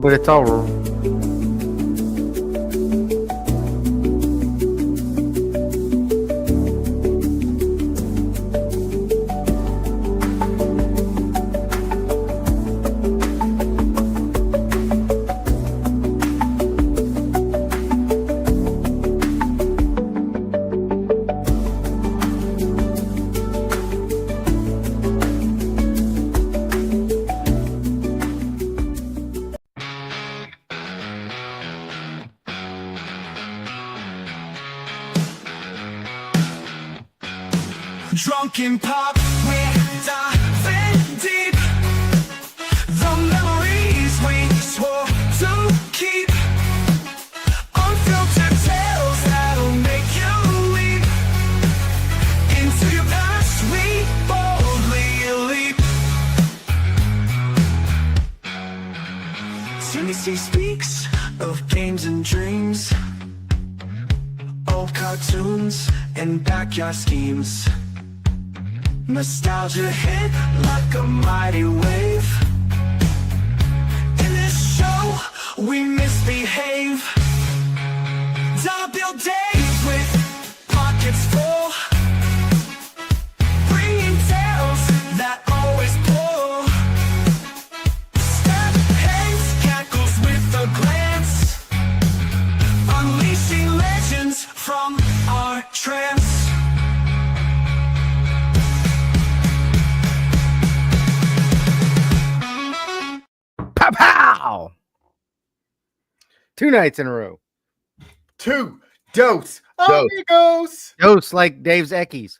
But it's all Drunken pop, we're diving deep. The memories we swore to keep. Unfiltered tales that'll make you leap. Into your past we boldly leap. Tennessee speaks of games and dreams. Old cartoons and backyard schemes. Nostalgia hit like a mighty wave. In this show, we misbehave. Double days with pockets full. Bringing tales that always pull. Step heads, cackles with a glance. Unleashing legends from our trance. pow! 2 nights in a row. Two Dos Amigos. Dose like Dave's Eckies.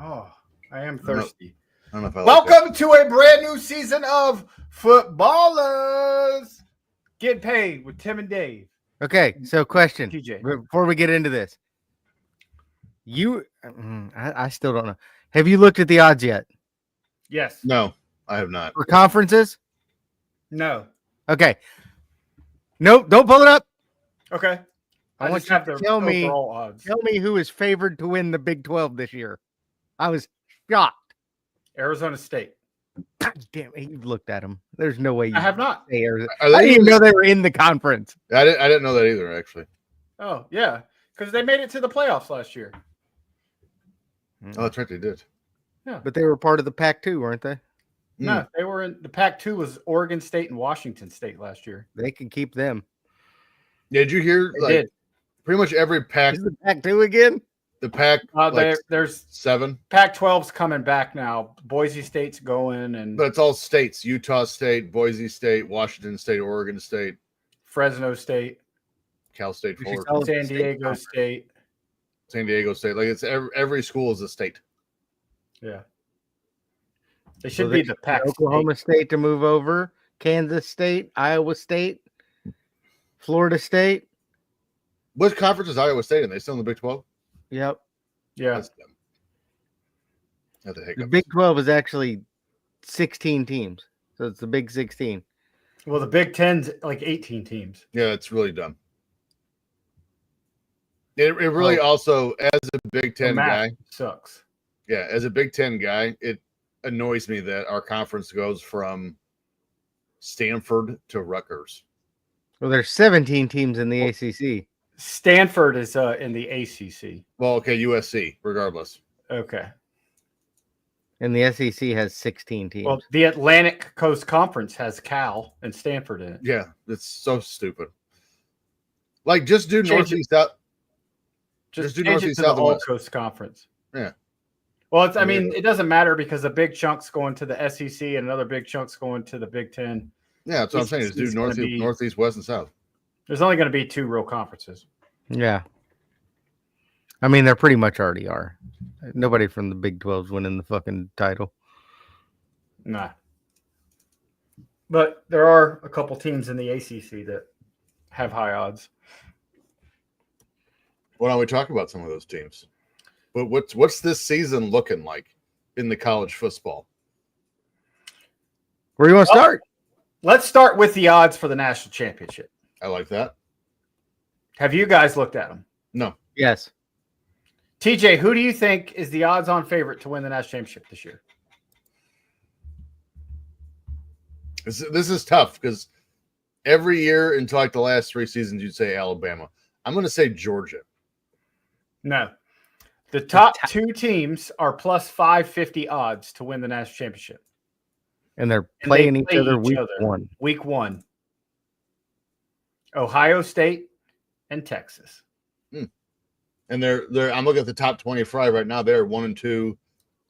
Oh, I am thirsty. I don't know if I like Welcome to a brand new season of Footballers. Get paid with Tim and Dave. Okay, so question TJ. before we get into this. I still don't know. Have you looked at the odds yet Yes. No, I have not. for conferences? No. Okay. Nope, don't pull it up. Okay. I want just you have to the tell me- overall odds. Tell me who is favored to win the Big 12 this year. I was shocked. Arizona State. God damn it, you've looked at them. There's no way you I have not. say Arizona. Are I they didn't even even- know they were in the conference. I didn't know that either, actually. Oh, yeah. Because they made it to the playoffs last year. Oh, that's right, they did. But they were part of the Pac-2, weren't they? No, they were in the Pac-2 was Oregon State and Washington State last year. They can keep them. Yeah, did you hear? They Like did. pretty much every pack, Is the Pac-2 again? the pack, There's 7, Pac-12's coming back now. Boise State's going and but it's all states: Utah State, Boise State, Washington State, Oregon State, Fresno State, Cal State, We should Florida, call it San State Diego Conference. State. San Diego State. Like it's every school is a state. Yeah. They should So be they- the Pac Oklahoma State to move over, Kansas State, Iowa State, Florida State. What conference is Iowa State in? They still in the Big 12? Yep. Yeah. That's them. That's a The hiccup. Big 12 is actually 16 teams. So it's the Big 16. Well, the Big Ten's like 18 teams. Yeah, it's really dumb. It really also, as a Big The Ten math guy, sucks. yeah, as a Big Ten guy, it annoys me that our conference goes from Stanford to Rutgers. Well, there's 17 teams in the ACC. Stanford is in the ACC. Well, okay, USC, regardless. Okay. And the SEC has 16 teams. Well, the Atlantic Coast Conference has Cal and Stanford in it. Yeah, it's so stupid. Like, just do Change Northeast out. Just do change it Northeast, to the South, and All West. Coast Conference. Yeah. Well, it's, I mean, it doesn't matter because a big chunk's going to the SEC and another big chunk's going to the Big Ten. Yeah, that's what I'm saying. Is do It's gonna Northeast, be- Northeast, West, and South. There's only going to be 2 real conferences. Yeah. I mean, there pretty much already are. Nobody from the Big 12's winning the fucking title. Nah. But there are a couple teams in the ACC that have high odds. Why don't we talk about some of those teams? But what's this season looking like in the college football? Where do you want to start? Let's start with the odds for the national championship. I like that. Have you guys looked at them? No, Yes. TJ, who do you think is the odds-on favorite to win the national championship this year? This is tough because every year until like the last 3 seasons, you'd say Alabama. I'm going to say Georgia. No. The top 2 teams are plus 550 odds to win the national championship. And they're And playing they each play other each week other. one. Week 1. Ohio State and Texas. And they're I'm looking at the top 25 right now. They're 1 and 2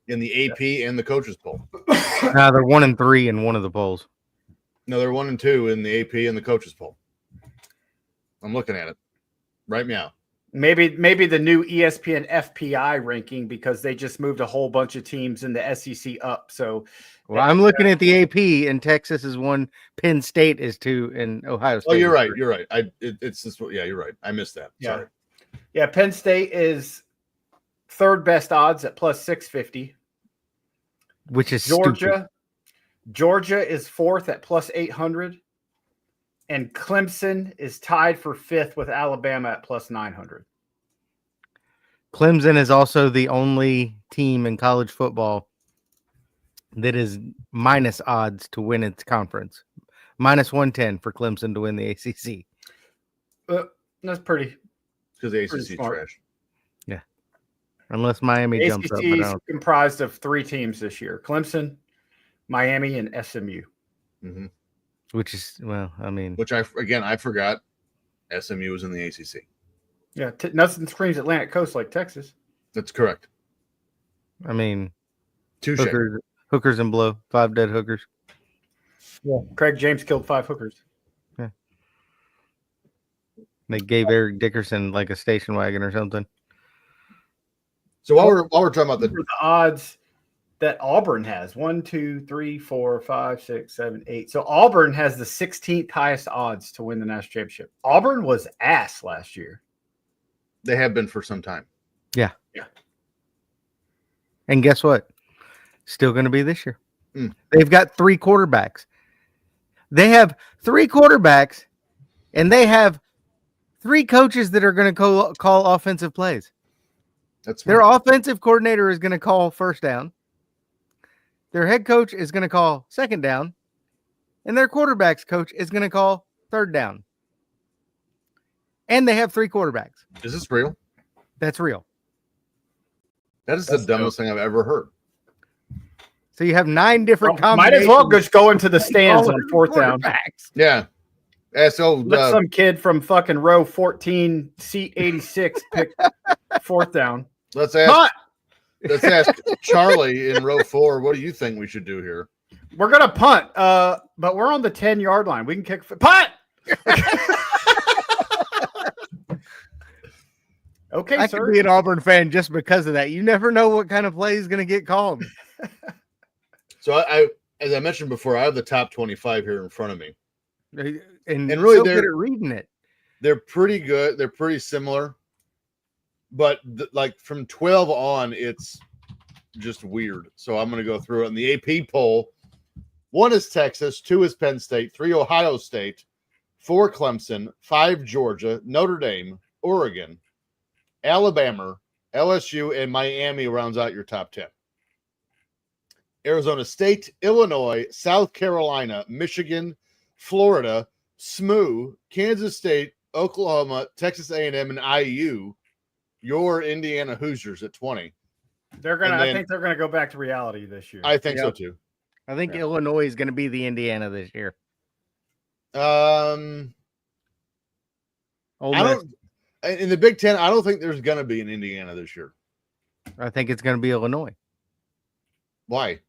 in the AP and the coaches poll. Now they're 1 and 3 in one of the polls. No, they're 1 and 2 in the AP and the coaches poll. I'm looking at it right now. Maybe the new ESPN FPI ranking because they just moved a whole bunch of teams in the SEC up. So Well, I'm looking at the AP, and Texas is 1, Penn State is 2, and Ohio State. Oh, you're is right. 3. You're right. It's just yeah, you're right. I missed that. Yeah. Sorry. yeah, Penn State is 3rd best odds at plus 650. Which is stupid. Georgia is 4th at plus 800. And Clemson is tied for 5th with Alabama at plus 900. Clemson is also the only team in college football that is minus odds to win its conference. Minus 110 for Clemson to win the ACC. That's pretty. Because the Pretty ACC smart. trash. Unless Miami jumps up. ACC But I is don't- comprised of 3 teams this year: Clemson, Miami, and SMU. Mm-hmm. which is, well, I mean, Which I forgot. SMU was in the ACC. Yeah, nothing screams Atlantic Coast like Texas. That's correct. I mean, Touche. hookers and blow, 5 dead hookers. Yeah, Craig James killed 5 hookers. They gave Eric Dickerson like a station wagon or something. So while we're talking about The odds that Auburn has 1, 2, 3, 4, 5, 6, 7, 8. So Auburn has the 16th highest odds to win the national championship. Auburn was ass last year. they have been for some time. And guess what? Still going to be this year. Mm. They've got 3 quarterbacks. They have 3 quarterbacks, and they have 3 coaches that are going to call offensive plays. That's Their smart. offensive coordinator is going to call first down. Their head coach is going to call second down. And their quarterbacks coach is going to call third down. And they have 3 quarterbacks. Is this real? That's real. That is the dumbest thing I've ever heard. So you have 9 different Well, might as well combinations just go into the stands of on 4th down. quarterbacks. Yeah. Yeah. So Let some kid from fucking row 14, seat 86 pick 4th down. let's ask Punt! let's ask Charlie in row 4. What do you think we should do here? We're gonna punt, but we're on the 10-yard line. We can kick punt. Okay, I sir. could be an Auburn fan just because of that. You never know what kind of play is going to get called. So I as I mentioned before, I have the top 25 here in front of me. And really so they're- good at reading it. They're pretty good. They're pretty similar. But like from 12 on, it's just weird. So I'm going to go through it. In the AP poll, 1 is Texas, 2 is Penn State, 3 Ohio State, 4 Clemson, 5 Georgia, Notre Dame, Oregon, Alabama, LSU, and Miami rounds out your top 10. Arizona State, Illinois, South Carolina, Michigan, Florida, SMU, Kansas State, Oklahoma, Texas A&M, and IU. Your Indiana Hoosiers at 20. They're gonna. And I then- think they're gonna go back to reality this year. I think so Yep. too. I think Yeah. Illinois is going to be the Indiana this year. Um, Ole I Miss, don't. In the Big Ten, I don't think there's going to be an Indiana this year. I think it's going to be Illinois Why?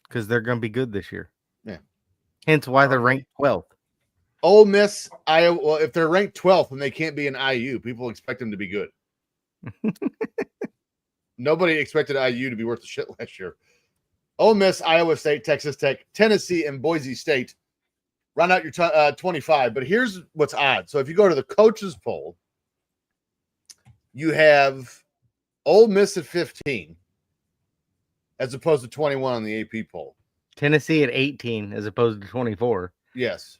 because they're going to be good this year. Yeah. Hence why they're ranked 12th. Ole Miss, Iowa. Well, if they're ranked 12th and they can't be an IU, people expect them to be good. Nobody expected IU to be worth the shit last year. Ole Miss, Iowa State, Texas Tech, Tennessee, and Boise State round out your 25. But here's what's odd. So if you go to the coaches poll, you have Ole Miss at 15 as opposed to 21 on the AP poll. Tennessee at 18 as opposed to 24. Yes.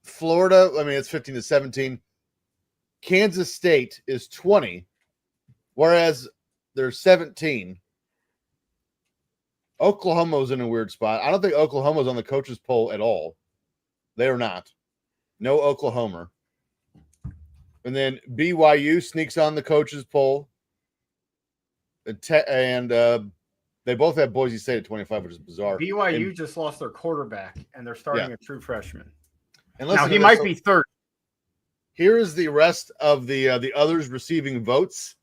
Florida, I mean, it's 15 to 17. Kansas State is 20, whereas they're 17. Oklahoma's in a weird spot. I don't think Oklahoma's on the coaches poll at all. They are not. No Oklahoma. And then BYU sneaks on the coaches poll. And they both have Boise State at 25, which is bizarre. BYU And just lost their quarterback, and they're starting a true freshman. And Now listen he to might this. be third. Here is the rest of the others receiving votes: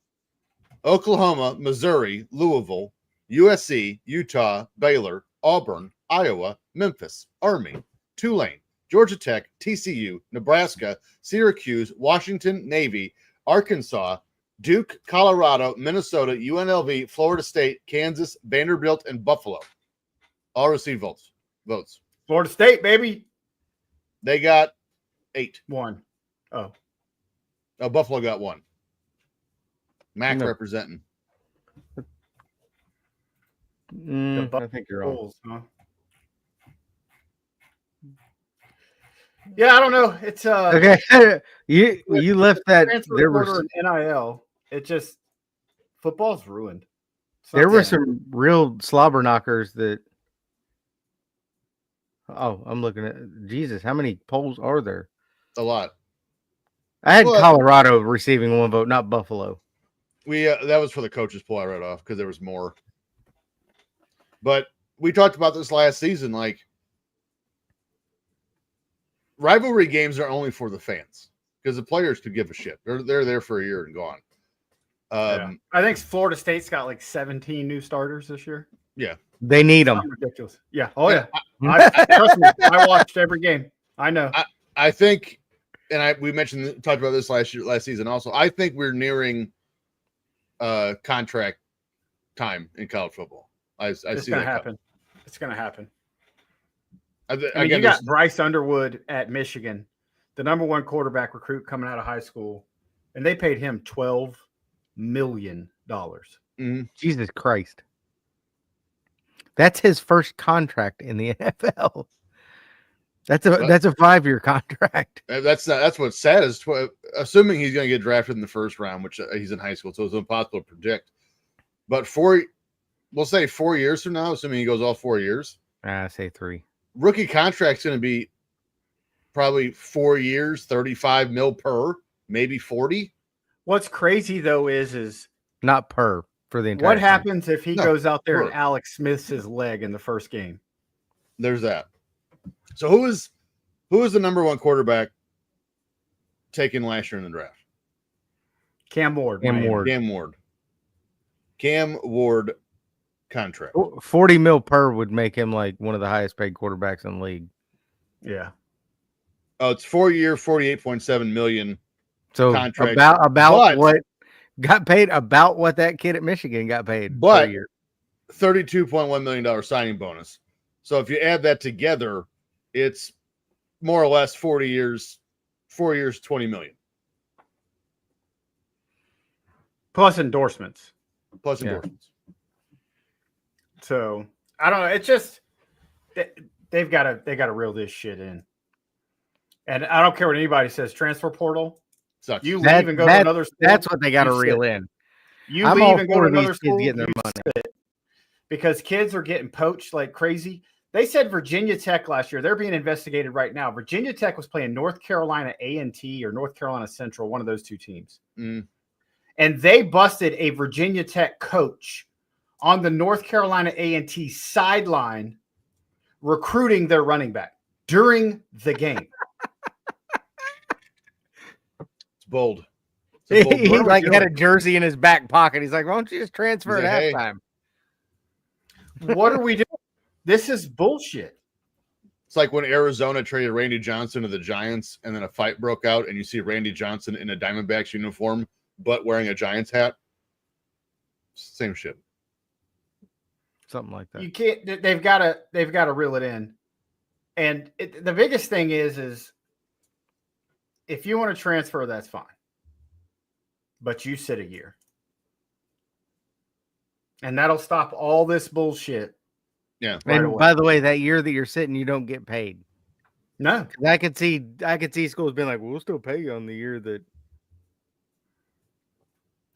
Oklahoma, Missouri, Louisville, USC, Utah, Baylor, Auburn, Iowa, Memphis, Army, Tulane, Georgia Tech, TCU, Nebraska, Syracuse, Washington, Navy, Arkansas, Duke, Colorado, Minnesota, UNLV, Florida State, Kansas, Vanderbilt, and Buffalo. All received votes. Florida State, baby. They got 8. 1. Oh, Buffalo got 1. Mac No. representing. I think you're wrong. Bulls, huh? Yeah, I don't know. It's Okay, you left that. transfer There portal were and NIL. It just football's ruined. It's not there were good. some real slobber knockers that. Oh, I'm looking at Jesus. How many polls are there? A lot. I had Well, Colorado receiving 1 vote, not Buffalo. We that was for the coaches poll I read off because there was more. But we talked about this last season. Like, rivalry games are only for the fans because the players could give a shit. They're there for a year and gone. Yeah. I think Florida State's got like 17 new starters this year. They need them. Something ridiculous. Yeah. Oh yeah. Trust me, I watched every game. I know. I think, and we talked about this last season also. I think we're nearing contract time in college football. I It's see gonna that happen. It's gonna happen. I mean, Again, you got Bryce Underwood at Michigan, the number 1 quarterback recruit coming out of high school, and they paid him $12 million. Jesus Christ. That's his first contract in the NFL. That's a 5-year contract. That's what's sad is assuming he's going to get drafted in the first round, which he's in high school, so it's impossible to predict. But we'll say 4 years from now, assuming he goes all 4 years, I say 3. rookie contract's going to be probably 4 years, 35 mil per, maybe 40. What's crazy though is Not per for the entire what time. happens if he No, goes out there and sure. Alex Smiths his leg in the first game? There's that. So who is the number 1 quarterback taken last year in the draft? Cam Ward. Cam Miami. Ward. Cam Ward contract. 40 mil per would make him like one of the highest paid quarterbacks in the league. Yeah. Oh, it's 4-year, $48.7 million. So Contract. about But- what got paid, about what that kid at Michigan got paid per But- year. $32.1 million signing bonus. So if you add that together, it's more or less 4 years, 20 million Plus endorsements. plus Yeah. endorsements. So I don't know. It's just they've got to reel this shit in. And I don't care what anybody says. Transfer portal. Sucks. You That- leave and go to that- another school. That's what they got to You reel sit. in. You I'm leave all and go for to these another kids school getting their you money. sit. Because kids are getting poached like crazy. They said Virginia Tech last year. They're being investigated right now. Virginia Tech was playing North Carolina A&T or North Carolina Central, one of those two teams. Mm. And they busted a Virginia Tech coach on the North Carolina A&T sideline recruiting their running back during the game. It's bold. It's a bold He move. like had a jersey in his back pocket. He's like, why don't you just transfer He's at like, hey. halftime? What are we doing? This is bullshit. It's like when Arizona traded Randy Johnson to the Giants, and then a fight broke out, and you see Randy Johnson in a Diamondbacks uniform, but wearing a Giants hat. Same shit. Something like that. You can't. They've got to reel it in. And the biggest thing is if you want to transfer, that's fine. But you sit a year. And that'll stop all this bullshit. Yeah. right And away. by the way, that year that you're sitting, you don't get paid. No. I could see schools being like, we'll still pay you on the year that.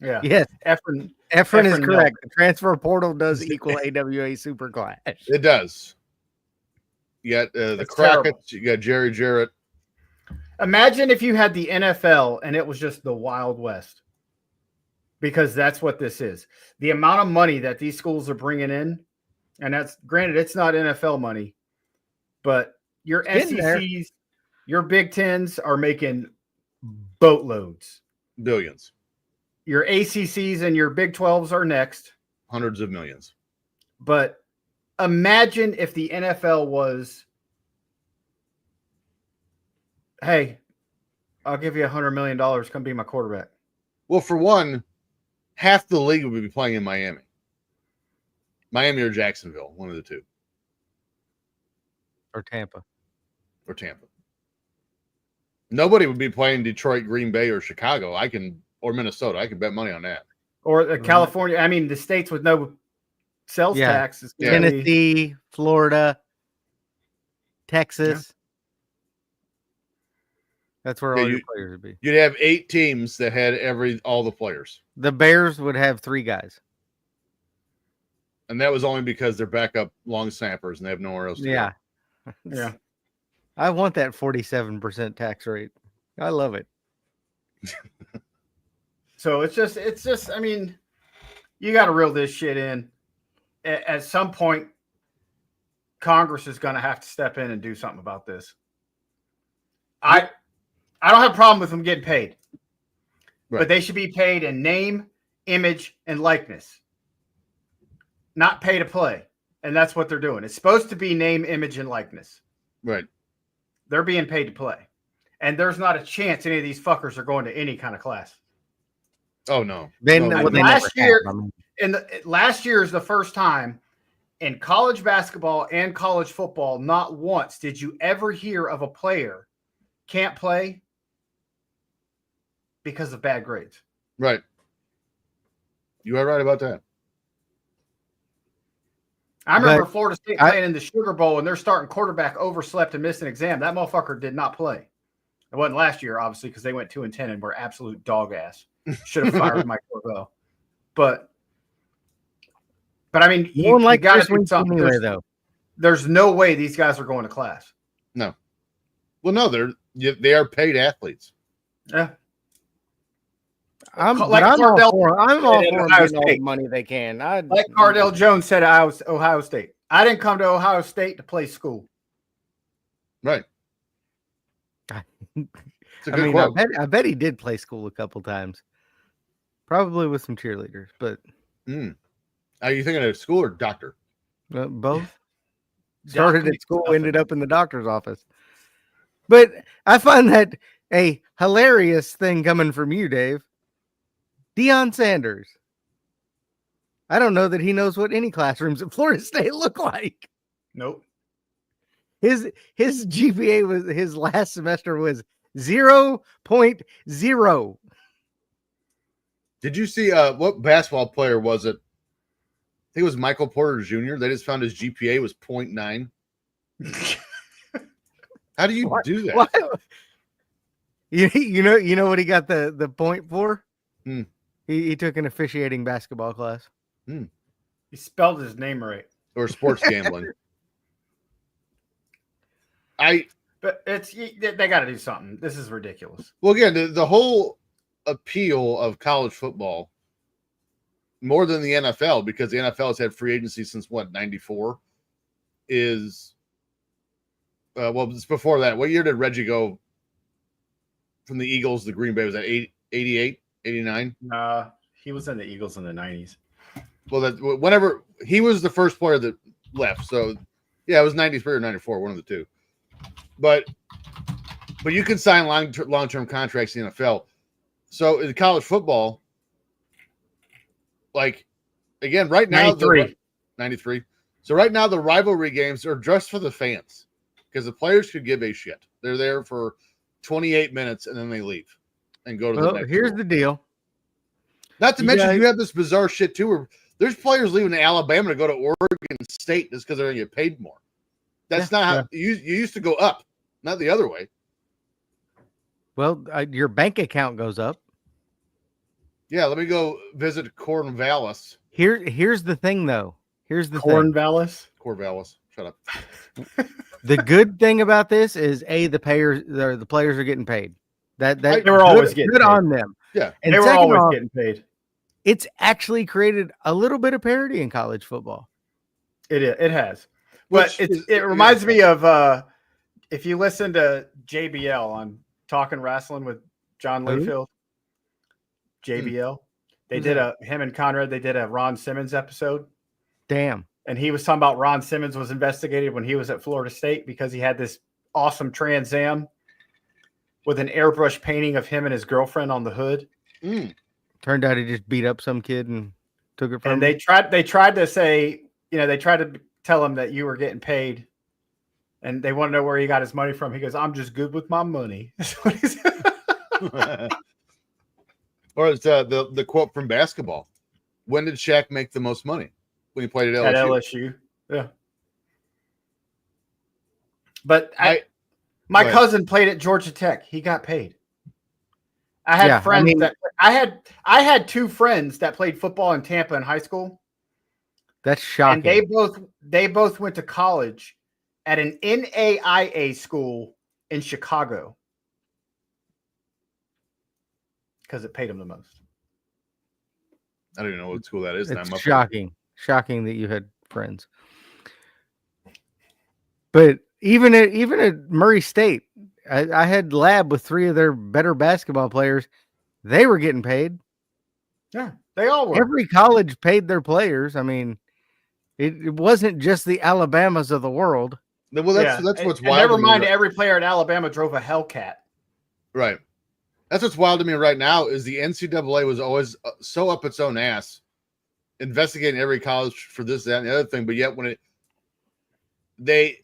Yeah. Yes, Efren, Efren is Efren correct. The transfer portal does equal AWA Super Clash. It does. You got the It's Crockett's, terrible. you got Jerry Jarrett. Imagine if you had the NFL and it was just the Wild West, because that's what this is. The amount of money that these schools are bringing in, and that's granted, it's not NFL money, but your Getting there. SECs, your Big Tens are making boatloads. Billions, Your ACCs and your Big 12s are next. hundreds of millions. But imagine if the NFL was, hey, I'll give you $100 million. Come be my quarterback. Well, for one, half the league would be playing in Miami. Miami or Jacksonville, one of the two, Or Tampa. or Tampa. Nobody would be playing Detroit, Green Bay, or Chicago. Or Minnesota. I can bet money on that. Or California. I mean, the states with no sales Yeah. tax is gonna be- Tennessee, Florida, Texas. That's where Yeah, all your players would be. You'd have 8 teams that had all the players. The Bears would have 3 guys. And that was only because they're backup long snappers and they have nowhere else to Yeah. Yeah. I want that 47% tax rate. I love it. So it's just, I mean, you got to reel this shit in. At some point, Congress is going to have to step in and do something about this. I don't have a problem with them getting paid, Right. but they should be paid in name, image, and likeness, not pay to play. And that's what they're doing. It's supposed to be name, image, and likeness. Right. They're being paid to play. And there's not a chance any of these fuckers are going to any kind of class. Oh, no. Then No, well, they last never year- have. I mean, Last year is the first time in college basketball and college football, not once did you ever hear of a player can't play because of bad grades. Right. You are right about that. I remember But Florida State I- playing in the Sugar Bowl and their starting quarterback overslept and missed an exam. That motherfucker did not play. It wasn't last year, obviously, because they went 2-10 and were absolute dog ass. Should have fired Mike Norvell. But I mean, no one like got Chris to do Wentz something. anyway, though. There's no way these guys are going to class. No. Well, no, they are paid athletes. Yeah. I'm Like all Cardell for at them Ohio getting all the State. money they can. Like Cardell Jones said at Ohio State. I didn't come to Ohio State to play school. Right. It's a I good mean, quote. I bet he did play school a couple times. Probably with some cheerleaders, but Are you thinking of school or doctor? both. Started Doctor at school, nothing. ended up in the doctor's office. But I find that a hilarious thing coming from you, Dave. Deion Sanders. I don't know that he knows what any classrooms at Florida State look like. Nope. His GPA was his last semester was 0.0. Did you see what basketball player was it? I think it was Michael Porter Jr. They just found his GPA was 0.9. How do you What? do that? What? You know what he got the point for? Hmm. He took an officiating basketball class. He spelled his name right. Or sports gambling? But they got to do something. This is ridiculous. Well, again, the whole appeal of college football, more than the NFL, because the NFL has had free agency since what, 94, is well, it's before that. What year did Reggie go from the Eagles to Green Bay? Was that 88, 89? He was in the Eagles in the 90s. Well, that whenever he was the first player that left, so yeah, it was 93 or 94, one of the two. But you can sign long-term contracts in the NFL. So in college football, like again, right now 93. So right now the rivalry games are just for the fans because the players could give a shit. They're there for 28 minutes and then they leave and go to the Well, next. here's school. the deal. Not to You mention guys- you have this bizarre shit too where there's players leaving Alabama to go to Oregon State just because they're going to get paid more. That's not how you used to go up, not the other way. Well, your bank account goes up. Yeah, let me go visit Cornwallis. Here's the thing, though. Here's the thing. Cornwallis. Cornwallis. Shut up. The good thing about this is the players are getting paid. That They were good- always getting good paid. on them. Yeah. And They were second always off, getting paid. it's actually created a little bit of parity in college football. It has. But Which is- it reminds me of if you listen to JBL on Talking Wrestling with John Who? Layfield. JBL. They Who's did that? him and Conrad, they did a Ron Simmons episode. Damn. And he was talking about Ron Simmons was investigated when he was at Florida State because he had this awesome Trans Am with an airbrush painting of him and his girlfriend on the hood. Mm. Turned out he just beat up some kid and took it from And him. they tried to say, they tried to tell him that you were getting paid. And they want to know where he got his money from. He goes, I'm just good with my money. That's what he said. Or it's the quote from basketball. When did Shaq make the most money? When he played at At LSU. LSU. Yeah. But I- my go ahead. cousin played at Georgia Tech. He got paid. I had Yeah, I friends mean- that I had two friends that played football in Tampa in high school, That's shocking. and they both went to college at an NAIA school in Chicago because it paid them the most. I don't even know what school that is. and It's I'm up there. shocking that you had friends. But even at Murray State, I had lab with 3 of their better basketball players. They were getting paid. Yeah, they all were. Every college paid their players. I mean, it wasn't just the Alabamas of the world. Well, that's what's And wild. never to me, mind, right? every player at Alabama drove a Hellcat. Right. That's what's wild to me right now is the NCAA was always so up its own ass, investigating every college for this, that, and the other thing. But yet when they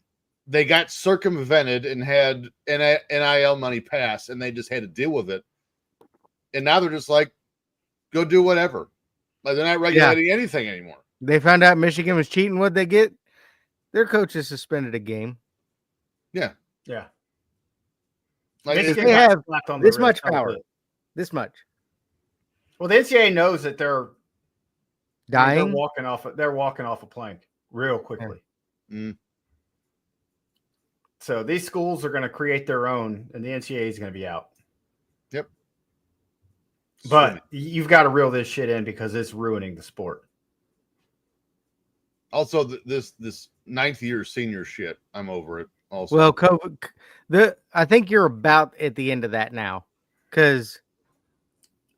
got circumvented and had NIL money pass, and they just had to deal with it. And now they're just like, go do whatever. Like they're not regulating anything anymore. They found out Michigan was cheating. What'd they get? Their coaches suspended a game. Yeah. Like Michigan they got have slapped on the this wrist. much That was power. it. This much. Well, the NCAA knows that they're Dying. They're walking off a plank real quickly. Mm. So these schools are going to create their own, and the NCAA is going to be out. Yep. But you've got to reel this shit in because it's ruining the sport. Also, this 9th year senior shit, I'm over it. Also, Well, COVID, I think you're about at the end of that now, because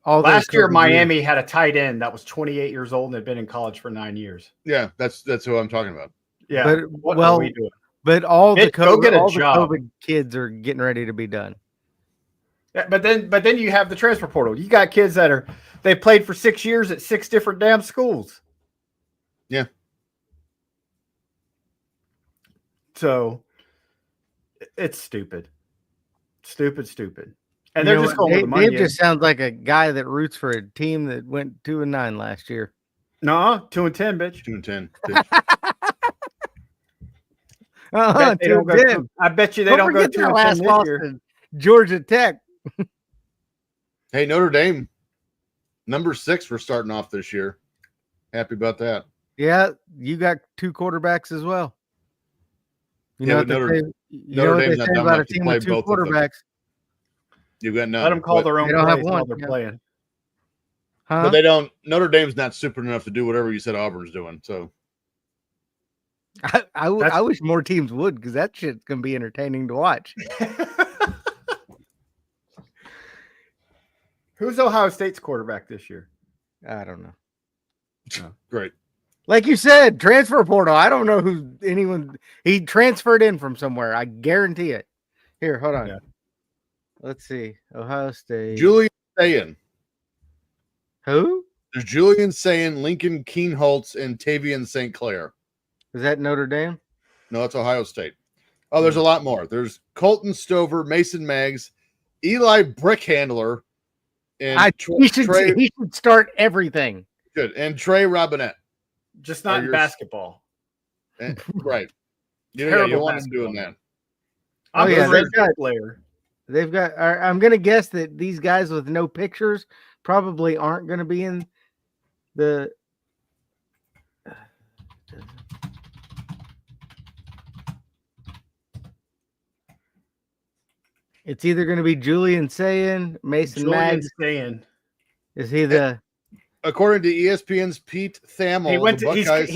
Last year, COVID Miami had a tight end that was 28 years old and had been in college for 9 years. yeah, that's who I'm talking about. Yeah. But What well, are we doing? but all the Mitch, go get a all the job. COVID kids are getting ready to be done. Yeah, but then you have the transfer portal. You got kids that they played for 6 years at 6 different damn schools. Yeah. So it's stupid. Stupid. And You they're know just what? going with the money. Dave just sounds like a guy that roots for a team that went 2-9 last year. No, 2-10, bitch. 2-10. Uh-huh, They don't go 2-10. I bet you they don't go forget that 2-10 last this loss year. to Georgia Tech. Hey, Notre Dame, number 6 we're starting off this year. Happy about that. Yeah, you got 2 quarterbacks as well. You Yeah, know but what Notre- they say, you know Notre what they Dame's not say dumb about a enough to team play with 2 both of them. quarterbacks. You got none. Let them call but, their own they don't have plays while one, they're yeah. playing. Huh? but they don't. Notre Dame's not super enough to do whatever you said Auburn's doing. So I wish more teams would, because that shit's gonna be entertaining to watch. Who's Ohio State's quarterback this year? I don't know. great. Like you said, transfer portal. I don't know who anyone. He transferred in from somewhere. I guarantee it. Here, hold on. Yeah. Let's see. Ohio State. Julian Sayin. Who There's Julian Sayin, Lincoln Keenholtz, and Tavian St. Clair. is that? Notre Dame. No, it's Ohio State. Oh, there's a lot more. There's Colton Stover, Mason Maggs, Eli Brickhandler, and He should start everything. good, and Trey Robinette. Just not Or in yours. basketball. And- right. You Terrible want him doing basketball. that. I'm yeah, a they've got- player. They've got. I'm gonna guess that these guys with no pictures probably aren't going to be in the. It's either going to be Julian Sayin, Mason Maggs. Julian Sayin. Is he the? According to ESPN's Pete Thamel, He went the to, Buckeyes,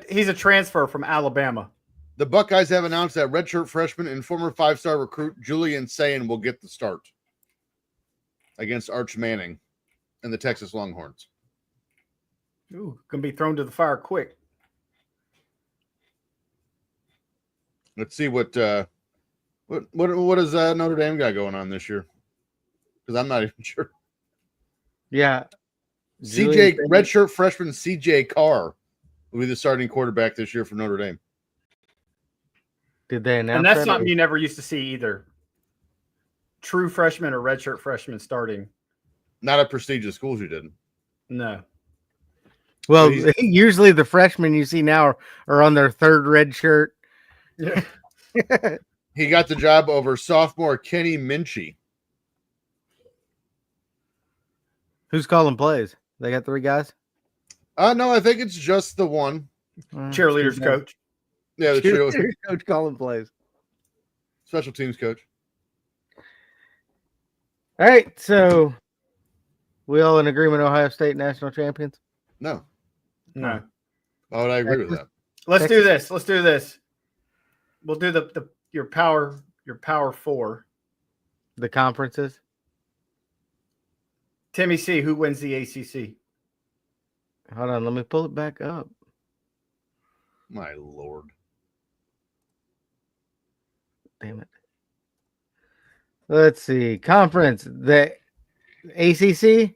he's a transfer from Alabama. the Buckeyes have announced that redshirt freshman and former 5-star recruit Julian Sayin will get the start against Arch Manning and the Texas Longhorns. Ooh, gonna be thrown to the fire quick. Let's see what does Notre Dame got going on this year? Because I'm not even sure. Yeah. CJ Julian Sayin. redshirt freshman CJ Carr will be the starting quarterback this year for Notre Dame. Did they announce And that's that? something you never used to see either. True freshman or redshirt freshman starting. Not at prestigious schools, you didn't. No. Well, He's- usually the freshmen you see now are on their third red shirt. Yeah. He got the job over sophomore Kenny Minchie. Who's calling plays? They got 3 guys. No, I think it's just the one. Cheerleaders coach. Yeah, the Cheerleaders coach calling plays. special teams coach. All right, so we all in agreement. Ohio State national champions. No, No. why would I agree with that? Let's do this. Let's do this. We'll do your power 4. The conferences. Timmy C, who wins the ACC? Hold on, let me pull it back up. My Lord. Damn it. Let's see. Conference. The ACC.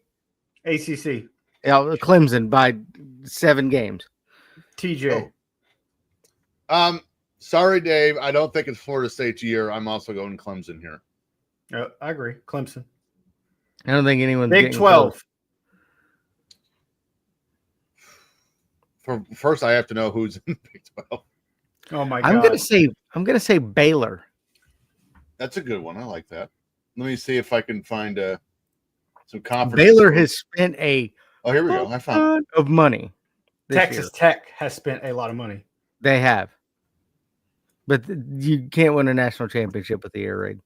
ACC. Yeah, Clemson by 7 games. TJ. Sorry, Dave. I don't think it's Florida State's year. I'm also going Clemson here. I agree. Clemson. I don't think anyone's Big getting 12. For first, I have to know who's in Big 12. Oh my close. god. I'm gonna say Baylor. That's a good one. I like that. Let me see if I can find some conference. Baylor has spent a Oh, here we go. I found. ton of money. This Texas year. Tech has spent a lot of money. They have, but you can't win a national championship with the air raid.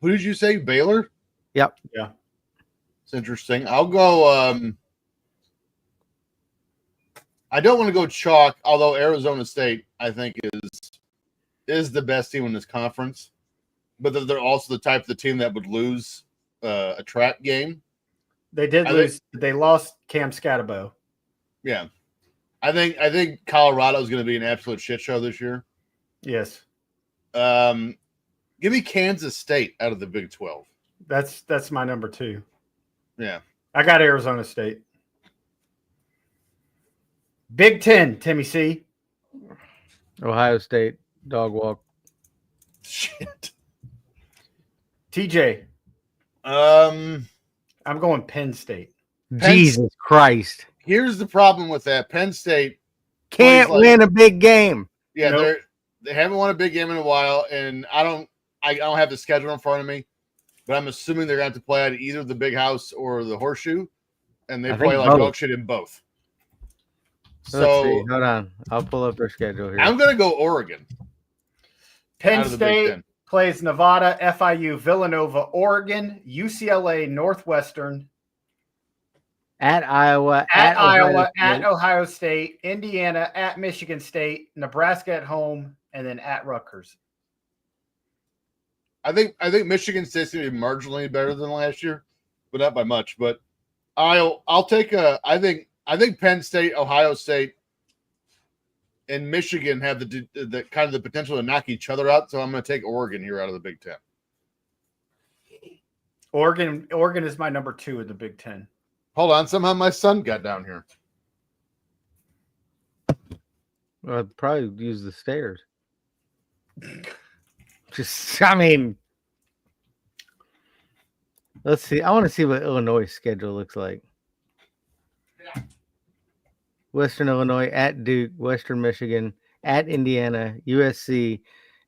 Who did you say? Baylor. Yep. Yeah. It's interesting. I'll go. I don't want to go chalk, although Arizona State, I think, is the best team in this conference. But they're also the type of the team that would lose a trap game. They did I lose. They lost Cam Scatterbo. Yeah, I think Colorado is going to be an absolute shit show this year. Yes. Give me Kansas State out of the Big 12. That's my number 2. Yeah, I got Arizona State. Big 10, Timmy C. Ohio State dog walk. shit. TJ. Um, I'm going Penn State. Jesus Christ! here's the problem with that. Penn State, Can't like- win a big game. yeah, Nope. they haven't won a big game in a while, and I don't have the schedule in front of me, but I'm assuming they're going to have to play at either the Big House or the Horseshoe, and they I play think like both. dog shit in both. Let's So see. Hold on, I'll pull up their schedule here. I'm going to go Oregon. Penn out of the Big State Ten. plays Nevada, FIU, Villanova, Oregon, UCLA, Northwestern, At Iowa, at Iowa, Ohio at State. Ohio State, Indiana, at Michigan State, Nebraska at home, and then at Rutgers. I think Michigan State's going to be marginally better than last year, but not by much. But I'll take I think Penn State, Ohio State, and Michigan have the kind of the potential to knock each other out. So I'm going to take Oregon here out of the Big Ten. Oregon is my number 2 in the Big Ten. Hold on, somehow my son got down here. I'd probably use the stairs. Just, I mean, let's see. I want to see what Illinois' schedule looks like. Western Illinois at Duke, Western Michigan at Indiana, USC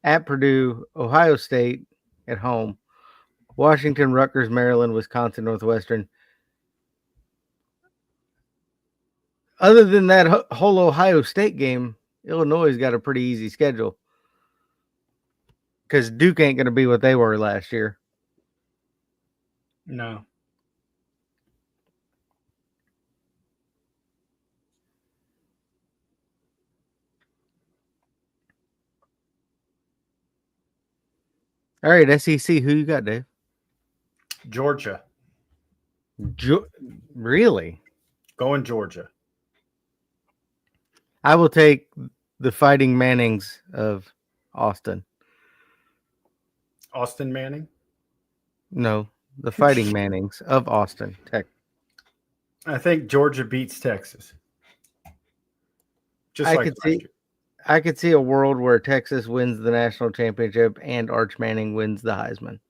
at Purdue, Ohio State at home, Washington, Rutgers, Maryland, Wisconsin, Northwestern, other than that whole Ohio State game, Illinois has got a pretty easy schedule because Duke ain't going to be what they were last year. No. All right, SEC, who you got, Dave? Georgia. Really? Going Georgia. I will take the Fighting Mannings of Austin. Austin Manning. No, the Fighting Mannings of Austin, Tech. I think Georgia beats Texas. Just I like could last see. year. I could see a world where Texas wins the national championship and Arch Manning wins the Heisman.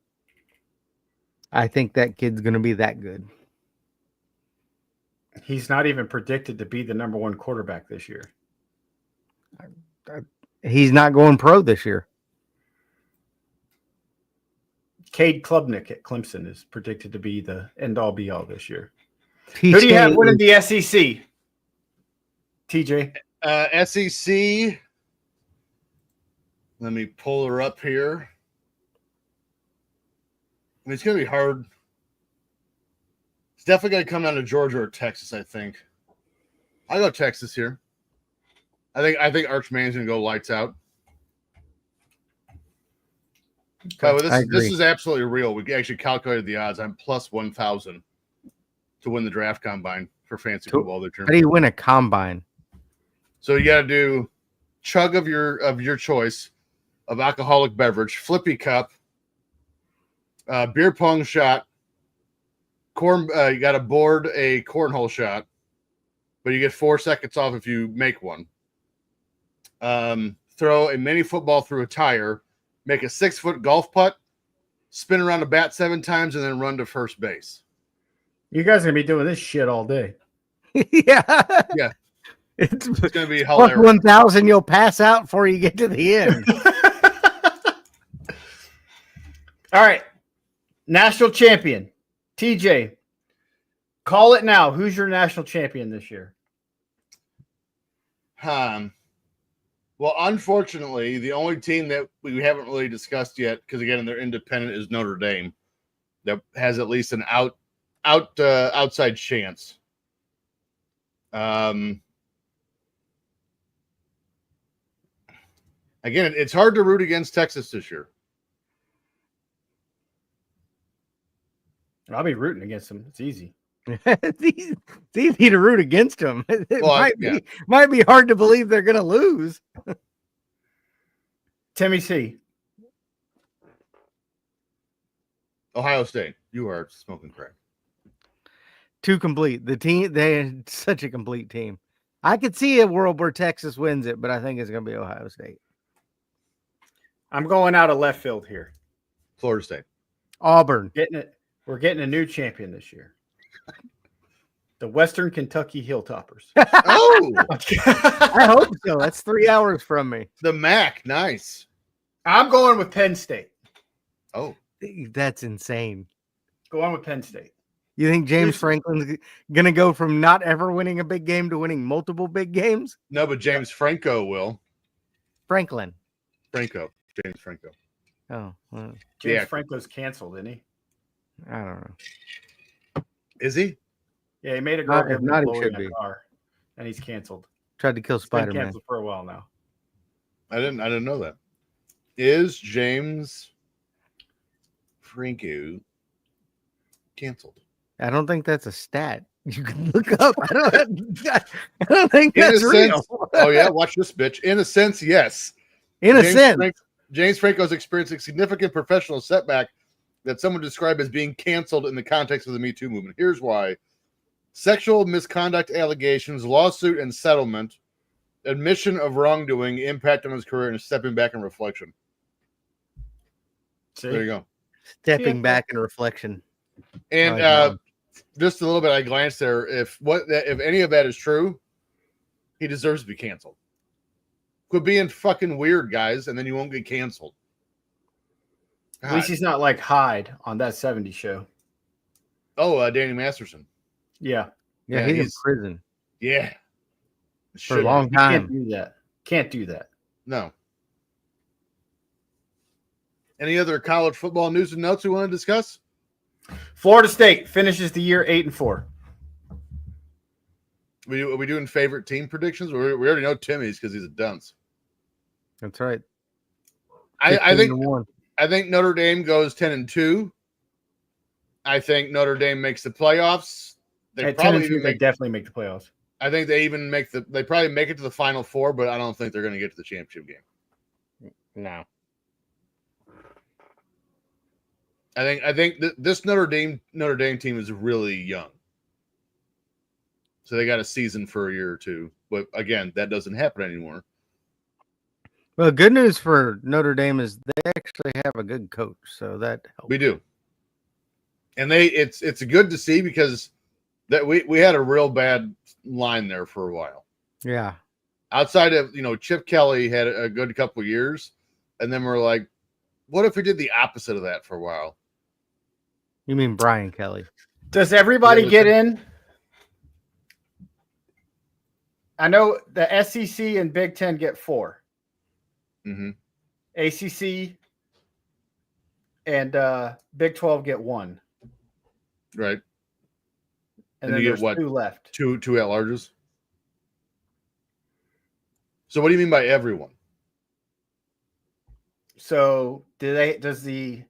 I think that kid's going to be that good. He's not even predicted to be the number one quarterback this year. He's not going pro this year. Cade Klubnik at Clemson is predicted to be the end-all be-all this year. TJ Who do you have winning the SEC? TJ? SEC. Let me pull her up here. I mean, it's going to be hard. It's definitely going to come down to Georgia or Texas, I think. I go Texas here. I think Arch Manning's going to go lights out. By the way, this is absolutely real. We actually calculated the odds. I'm plus 1,000 to win the draft combine for fantasy football this year. How do you win a combine? So you got to do chug of your choice of alcoholic beverage, flippy cup, beer pong shot, you got to board a cornhole shot, but you get 4 seconds off if you make one. Throw a mini football through a tire, make a 6-foot golf putt, spin around a bat 7 times, and then run to first base. You guys are going to be doing this shit all day. Yeah. Yeah. It's It's going to be plus hilarious. 1,000. You'll pass out before you get to the end. All right. National champion. TJ. Call it now. Who's your national champion this year? Well, unfortunately, the only team that we haven't really discussed yet, because again, they're independent, is Notre Dame. That has at least an outside chance. Again, it's hard to root against Texas this year. I'll be rooting against them. It's easy. It's easy to root against them. It Well, might be hard to believe they're going to lose. Timmy C. Ohio State, you are smoking crack. Too complete. The team, they're such a complete team. I could see a world where Texas wins it, but I think it's going to be Ohio State. I'm going out of left field here. Florida State. Auburn. We're getting a new champion this year. The Western Kentucky Hilltoppers. Oh, I hope so. That's 3 hours from me. the MAC. Nice. I'm going with Penn State. Oh, That's insane. Going with Penn State. You think James Franklin's going to go from not ever winning a big game to winning multiple big games? no, but James Franco will. Franklin. James Franco. Oh, well, James Yeah. Franco's canceled, isn't he? I don't know. Is he? Yeah, he made a girl If give him not, a he blow should in a be. car, and he's canceled. Tried to kill He's been Spider-Man. canceled for a while now. I didn't know that. Is James Franco canceled? I don't think that's a stat. You can look up. I don't think In a that's real. sense, oh yeah, watch this bitch. In a sense, yes. In a sense. James Franco's experienced a significant professional setback that someone described as being canceled in the context of the Me Too movement. Here's why. Sexual misconduct allegations, lawsuit and settlement, admission of wrongdoing, impact on his career, and stepping back in reflection. See? There you go. Stepping Yeah. back in reflection. And Oh, God. just a little bit, I glanced there. If any of that is true, he deserves to be canceled. Quit being fucking weird, guys, and then you won't get canceled. At least he's not like Hyde on that 70s show. Oh, Danny Masterson. Yeah. Yeah, Yeah, he's in he's- prison. Yeah. for a long Can't time. do that. Can't do that. No. Any other college football news and notes we want to discuss? Florida State finishes the year 8-4. Are we doing favorite team predictions? We already know Timmy's because he's a dunce. That's right. I think 15-1. I think Notre Dame goes 10-2. I think Notre Dame makes the playoffs. They At probably 10-2, even they make. definitely make the playoffs. I think they even make the. They probably make it to the Final Four, but I don't think they're going to get to the championship game. No. I think this Notre Dame team is really young, so they got a season for a year or two. But again, that doesn't happen anymore. Well, good news for Notre Dame is they actually have a good coach, so that helps. We do, and it's good to see because that we had a real bad line there for a while. Yeah. Outside of Chip Kelly had a good couple of years, and then we're like, what if we did the opposite of that for a while? You mean Brian Kelly? Does everybody Yeah, get in? I know the SEC and Big Ten get 4. Mm-hmm. ACC and Big 12 get 1. Right, And And then you get there's what? 2 left. two at larges. So what do you mean by everyone? So does the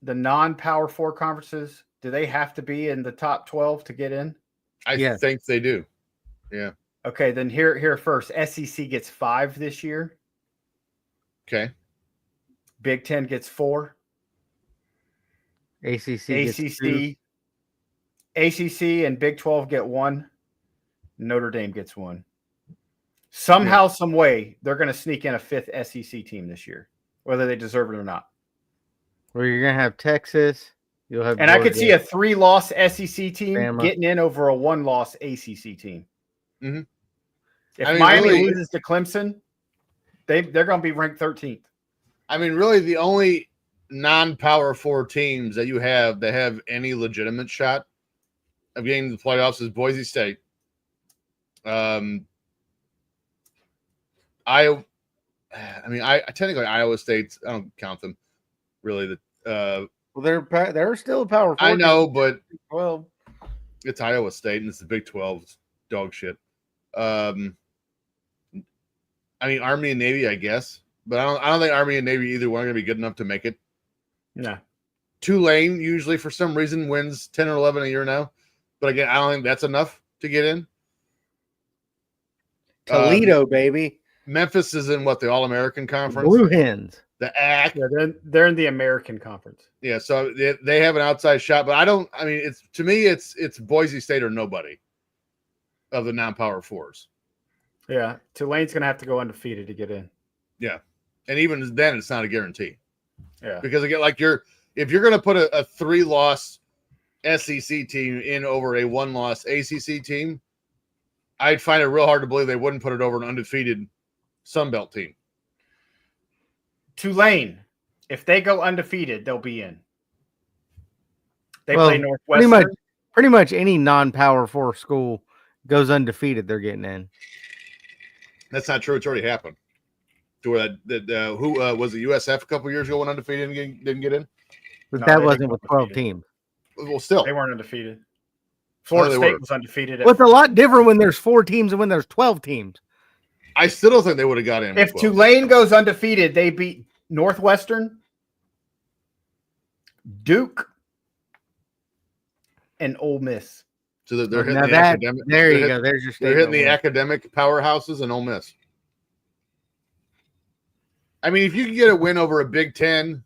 non-power 4 conferences, do they have to be in the top 12 to get in? I Yes. think they do. Yeah. Okay, then here first. SEC gets 5 this year. Okay. Big 10 gets 4. ACC gets 2. ACC and Big 12 get 1. Notre Dame gets 1. Somehow, some way, they're going to sneak in a 5th SEC team this year, whether they deserve it or not. Where you're gonna have Texas, you'll have. And I could Georgia. see a 3-loss SEC team Bama. getting in over a 1-loss ACC team. Mhm. If I mean, Miami really- loses to Clemson, they're going to be ranked 13th. I mean, really, the only non-power 4 teams that you have that have any legitimate shot of getting to the playoffs is Boise State. I technically Iowa State. I don't count them really. Well, they're still a power 4. I know, but Well, it's Iowa State and it's the Big 12. It's dog shit. I mean, Army and Navy, I guess, but I don't think Army and Navy either one are going to be good enough to make it. no. Tulane usually for some reason wins 10 or 11 a year now, but again, I don't think that's enough to get in. Toledo, baby. Memphis is in what, the All-American Conference, Blue Hens. the ACC. Yeah, they're in the American Conference. Yeah, so they have an outside shot, but I mean, it's to me, it's Boise State or nobody of the non-power 4s. Yeah, Tulane's going to have to go undefeated to get in. Yeah, and even then, it's not a guarantee. Yeah. Because again, like if you're going to put a 3-loss SEC team in over a 1-loss ACC team, I'd find it real hard to believe they wouldn't put it over an undefeated Sun Belt team. Tulane, if they go undefeated, they'll be in. They Well, play Northwestern. Pretty much any non-power 4 school goes undefeated, they're getting in. That's not true. It's already happened. To where who was the USF a couple years ago went undefeated and didn't get in? But No, that they wasn't didn't with go 12 undefeated. teams. Well, still, They weren't undefeated. Florida they State were. was undefeated. Well, it's a lot different when there's 4 teams and when there's 12 teams. I still don't think they would have got in. If with 12. Tulane goes undefeated, they beat Northwestern, Duke, and Ole Miss. So that they're hitting Now the that, academic. there you they're go. hit- There's your They're hitting statement. the academic powerhouses and Ole Miss. I mean, if you can get a win over a Big Ten,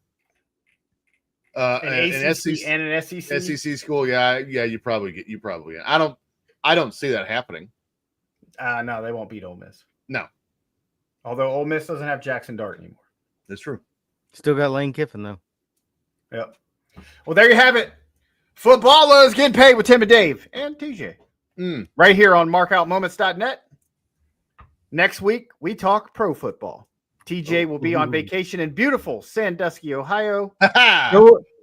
An an ACC SEC, and an SEC. SEC school, yeah, you probably get. I don't see that happening. No, they won't beat Ole Miss. No, Although Ole Miss doesn't have Jackson Dart anymore. that's true. Still got Lane Kiffin, though. Yep. Well, there you have it. Footballers getting paid with Tim and Dave and TJ. Mm. Right here on markoutmoments.net. Next week, we talk pro football. TJ will be on Ooh. vacation in beautiful Sandusky, Ohio.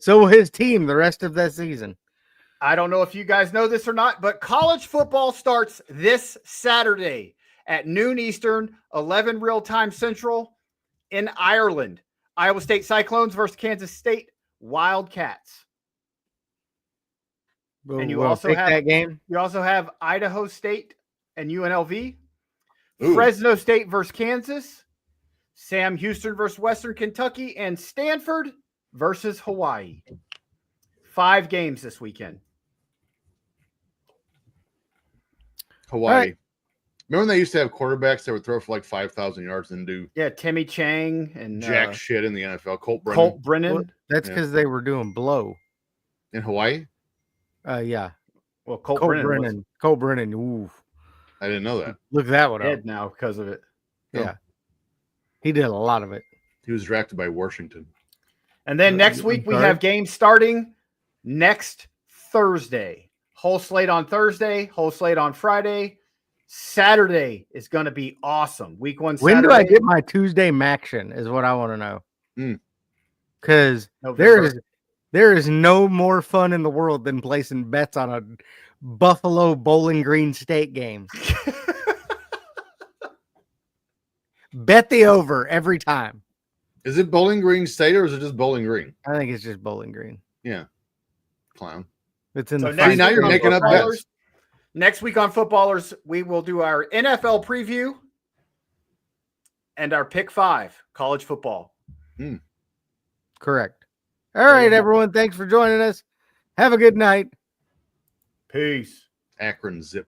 So will his team the rest of that season. I don't know if you guys know this or not, but college football starts this Saturday at noon Eastern, 11 real time Central in Ireland. Iowa State Cyclones versus Kansas State Wildcats. And you We'll also take have that game. You also have Idaho State and UNLV, Ooh. Fresno State versus Kansas, Sam Houston versus Western Kentucky, and Stanford versus Hawaii. 5 games this weekend. Hawaii. right. Remember when they used to have quarterbacks that would throw for like 5,000 yards and do Yeah, Timmy Chang and jack shit in the NFL? Colt Brennan Colt Brennan. Well, that's Yeah. because they were doing blow. in Hawaii. Yeah. Well, Colt Cole Brennan, Brennan. Cole Brennan. Ooh. I didn't know that. Look that one was up. dead now because of it. Yeah. He did a lot of it. He was drafted by Washington. And then next I'm week we sorry? have games starting next Thursday. Whole slate on Thursday, whole slate on Friday. Saturday is going to be awesome. Week 1 Saturday. When do I get my Tuesday Maction is what I want to know. Hmm. Because November. there is no more fun in the world than placing bets on a Buffalo Bowling Green State game. Bet the over every time. Is it Bowling Green State or is it just Bowling Green? I think it's just Bowling Green. Yeah. Clown. It's in So the next now week you're on making up Footballers- bets. Next week on Footballers, we will do our NFL preview and our pick 5 college football. Correct. All right, you go. everyone. Thanks for joining us. Have a good night. Peace. Akron Zip.